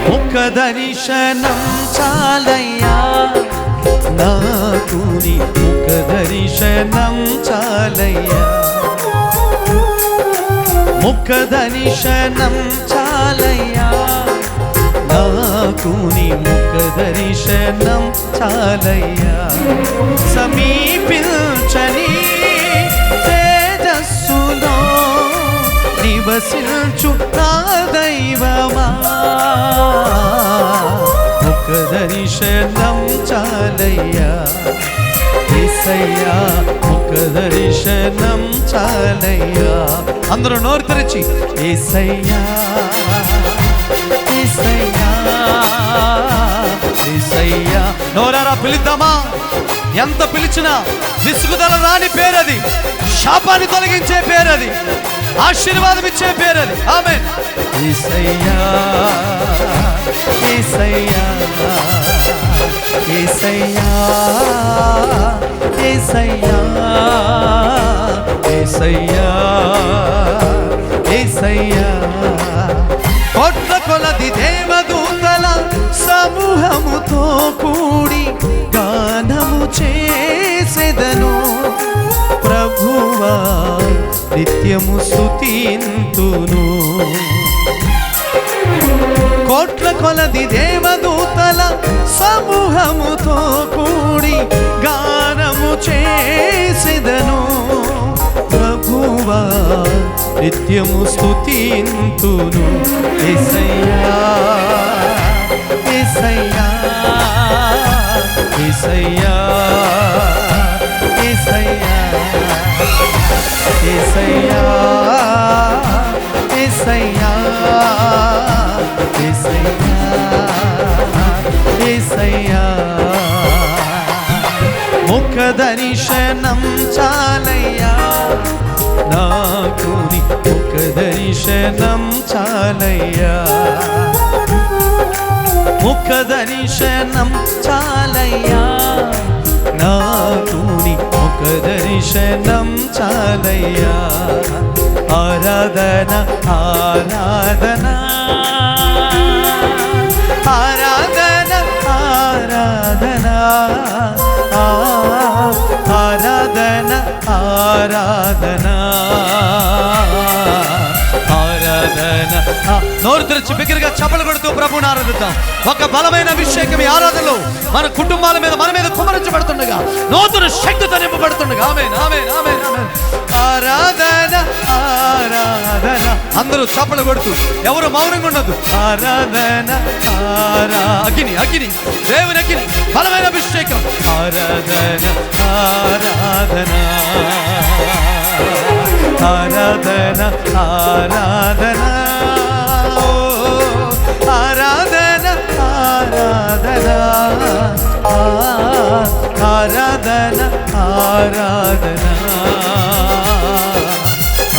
ముఖ దర్శనం చాలయ్యా నాకు, నీ ముఖ దర్శనం చాలయ్యా, ముఖ దర్శనం చాలయ్యా నాకు, నీ ముఖ దర్శనం చాలయ్యా. సమీపించని తేజస్సులో నివసించు నా దైవమా, ముఖ దర్శనం చాలయ్యా యేసయ్యా, ముఖ దర్శనం చాలయ్యా. అందరూ నోరు తెరిచి యేసయ్యా యేసయ్యా యేసయ్యా. నోరారా పిలుద్దామా? ఎంత పిలిచినా విసుగుదల రాని పేరది, శాపాన్ని తొలగించే పేరది, ఆశీర్వాదం ఇచ్చే పేరది. ఆమేన్. యేసయ్యా యేసయ్యా యేసయ్యా యేసయ్యా యేసయ్యా యేసయ్యా. కోట్ల కొలది దేవదూతల సమూహముతో కూడి గానము చేసెదను, ప్రభువా నిత్యము స్తుతింతును. కోట్ల కొలది దేవదూతల సమూహముతో కూడి గానము చేసెదను, ప్రభువా నిత్యము స్తుతింతును. యేసయ్యా యేసయ్యా యేసయ్యా యేసయ్యా యేసయ్యా యేసయ్యా యేసయ్యా యేసయ్యా. ముఖ దర్శనం చాలయ్యా నాకు, నీ ముఖ దర్శనం చాలయ్యా, ముఖ దర్శనం చాలయ్యా నాకు, నీ ముఖ దర్శనం చాలయ్యా. ఆరాధన ఆరాధన ఆరాధన ఆరాధన ఆరాధన ఆరాధన ఆరాధన. నోరు తెరిచి బిగ్గరగా చప్పలు కొడుతూ ప్రభువుని ఆరాధిద్దాం. ఒక బలమైన అభిషేకం ఈ ఆరాధనలో మన కుటుంబాల మీద, మన మీద కుమరించబడుతుండగా, నూతన శక్తితో నింపబడుతుండగా. ఆమేన్ ఆమేన్ ఆమేన్ ఆమేన్. ఆరాధన ఆరాధన. అందరూ చప్పలు కొడుతూ, ఎవరు మౌనంగా ఉండదు. ఆరాధన అగ్ని అగ్ని, దేవుని అగ్ని, బలమైన అభిషేకం. ఆరాధన ఆరాధన ఆరాధన ఆరాధన ఆరాధన ఆరాధన ఆరాధన ఆరాధన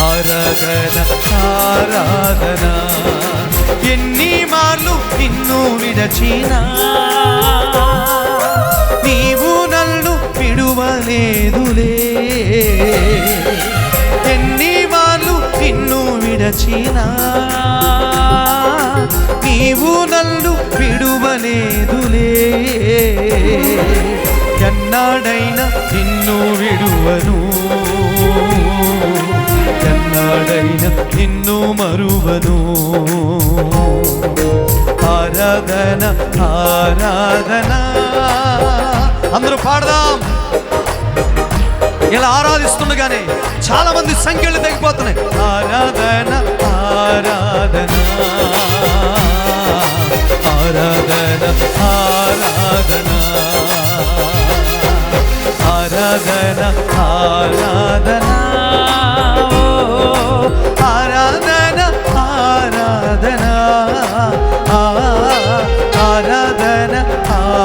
ఆరాధన ఆరాధన. ఎన్ని మార్లు నిన్ను విడచినా నీవు నన్ను విడువలేదులే, ఎన్ని మార్లు నిన్ను విడచినా నీవు నన్ను విడువలేదులే, ఎన్నాడైనా నిన్ను విడువను, ఎన్నాడైనా నిన్ను మరువను. ఆరాధన ఆరాధన. అందరూ పాడదాం. ఇలా ఆరాధిస్తుండగానే చాలా మంది సంఖ్యలు తగ్గిపోతున్నాయి. ఆరాధన ఆరాధన ఆరాధన ఆరాధన ఆరాధన ఆరాధన ఆరాధన ఆరాధన ఆరాధన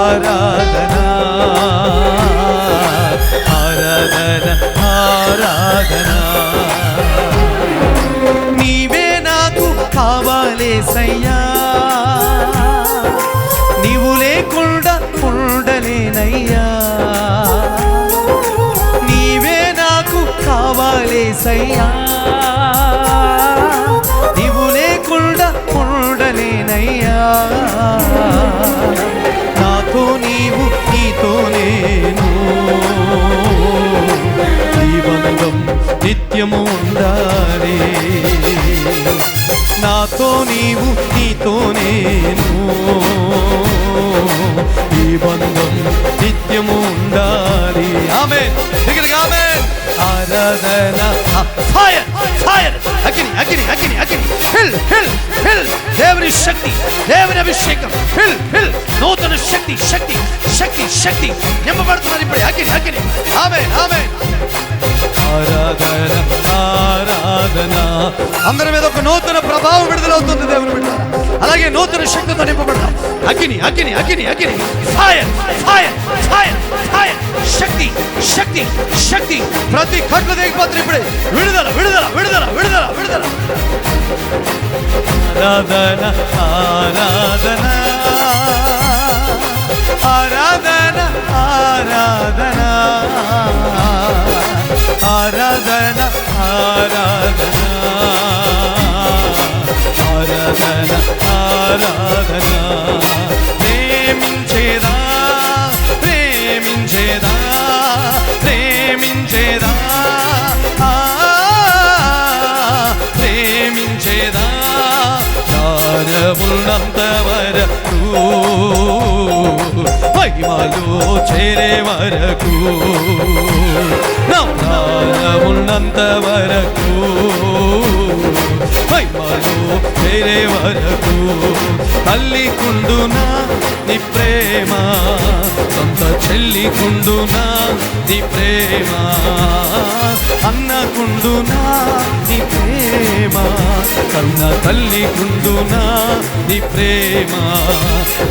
ఆరాధన ఆరాధన ఆరాధన. నీవే నాకు కావాలేసయ్యా, నీవు లేకుండా ఉండలేనయ్యా, నీవే నాకు కావాలేసయ్యా, నీవు లేకుండా ఉండలేనయ్యా. నాతో నీవు నీతో నేను ఈ బంధం నిత్యము ఉండాలి. నాతో నీవు నీతో నేను ఈ బంధం నిత్యము ఉండాలి. ఆమేన్. దగ్గరగా ఆమేన్. ఆరాధన ఫైర్ ఫైర్ అగ్ని అగ్ని అగ్ని అగ్ని హిల్ హిల్ హిల్ దేవుని శక్తి దేవుని అభిషేకం హిల్ హిల్ నూతన శక్తి శక్తి శక్తి శక్తి నింపబడుతున్నారు ఇప్పుడు అగ్ని అగ్ని. ఆమేన్ ఆమేన్. ఆరాధన ఆరాధన అందరి మీద ఒక నూతన ప్రభావం విడుదలవుతుంది దేవుని బిడ్డ. అలాగే నూతన శక్తితో నింపబడతాం. అగ్ని అగ్ని అగ్ని అగ్ని ఫైర్ ఫైర్ ఫైర్ ఫైర్ శక్తి శక్తి శక్తి ప్రతి కట్లు దిగిపోతుంది ఇప్పుడే. విడుదల విడుదల విడుదల విడుదల విడుదల. ఆరాధన ఆరాధన ఆరాధన ఆరాధన ఆరాధన ఆరాధన ఆరాధన ఆరాధన. ప్రేమించేదా ప్రేమించేదా ప్రేమించేదా ప్రేమించేదా జ్ఞానమున్నంత వరకు మహిమలో చేరే వరకు ఉన్నంత వరకు మహిమలో చేరే వరకు తల్లి కుండునా నీ ప్రేమ సొంత చెల్లి కుండునా నీ ప్రేమ అన్న కుండునా నీ ప్రేమ కన్న తల్లి కుండునా నీ ప్రేమ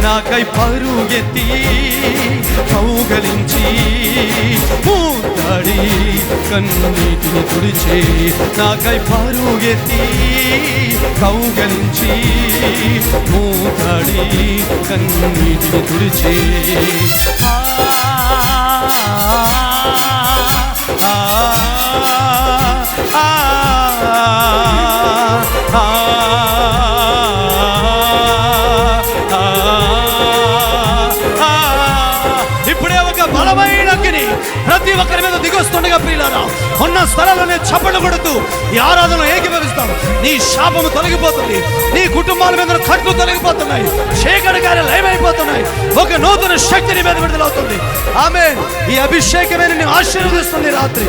నాకై పరుగెత్తి కౌగలించి మూతాడి కన్నీటిని తుడిచే నాకై పరుగెత్తి కౌగలించి మూతాడి కన్నీటిని తుడిచే. ఇప్పుడే ఒక బలమైన అగ్ని ప్రతి ఒక్కరి మీద దిగొస్తుండగా ప్రియులారా ఉన్న స్థలాల్లోనే చప్పట్లు కొడుతూ ఈ ఆరాధన ఏకీభవిస్తాం. నీ శాపము తొలగిపోతుంది. నీ కుటుంబాల మీద కట్లు తొలగిపోతున్నాయి. చీకటి కార్యాలు లయమైపోతున్నాయి. ఒక నూతన శక్తి నీ మీద విడుదలవుతుంది. ఆమేన్. ఈ అభిషేకమే నిన్ను ఆశీర్వదిస్తుంది రాత్రి.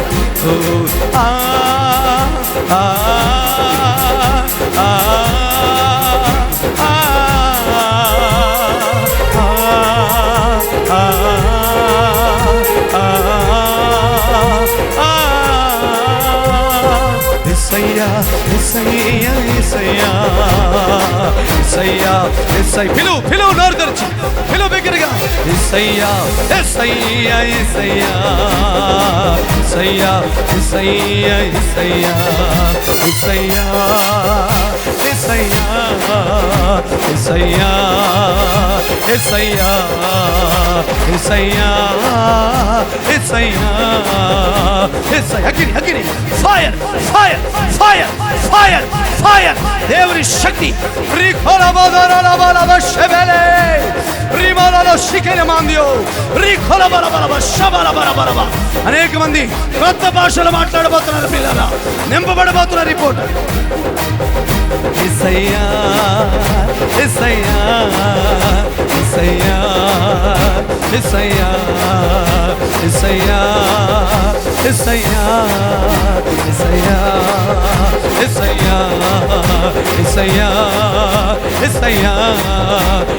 Isaiah, Isaiah, Isaiah, Isaiah, Isaiah. Pilu, pilu, nor darchi. Pilu begirga. Isaiah, Isaiah, Isaiah, Isaiah, Isaiah, Isaiah, Isaiah, Isaiah, Isaiah, Isaiah, Isaiah, Isaiah, Isaiah. Agni, agni. Fire, fire, fire, fire, fire. దేవుని శక్తి అనేక మంది కొత్త భాషలు మాట్లాడబోతున్నారు పిల్లల నింపబడబోతున్నారు report. యేసయ్యా యేసయ్యా యేసయ్యా యేసయ్యా యేసయ్యా యేసయ్యా యేసయ్యా యేసయ్యా యేసయ్యా యేసయ్యా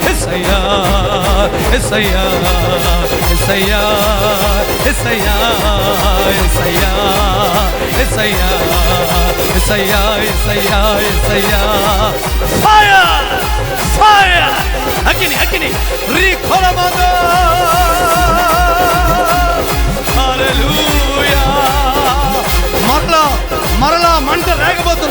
యేసయ్యా యేసయ్యా యేసయ్యా యేసయ్యా యేసయ్యా యేసయ్యా యేసయ్యా యేసయ్యా యేసయ్యా. Fire fire అగ్ని అగ్ని రిఖలమదో. హల్లెలూయా. మరలా మరలా మంట రేగబోతుంది.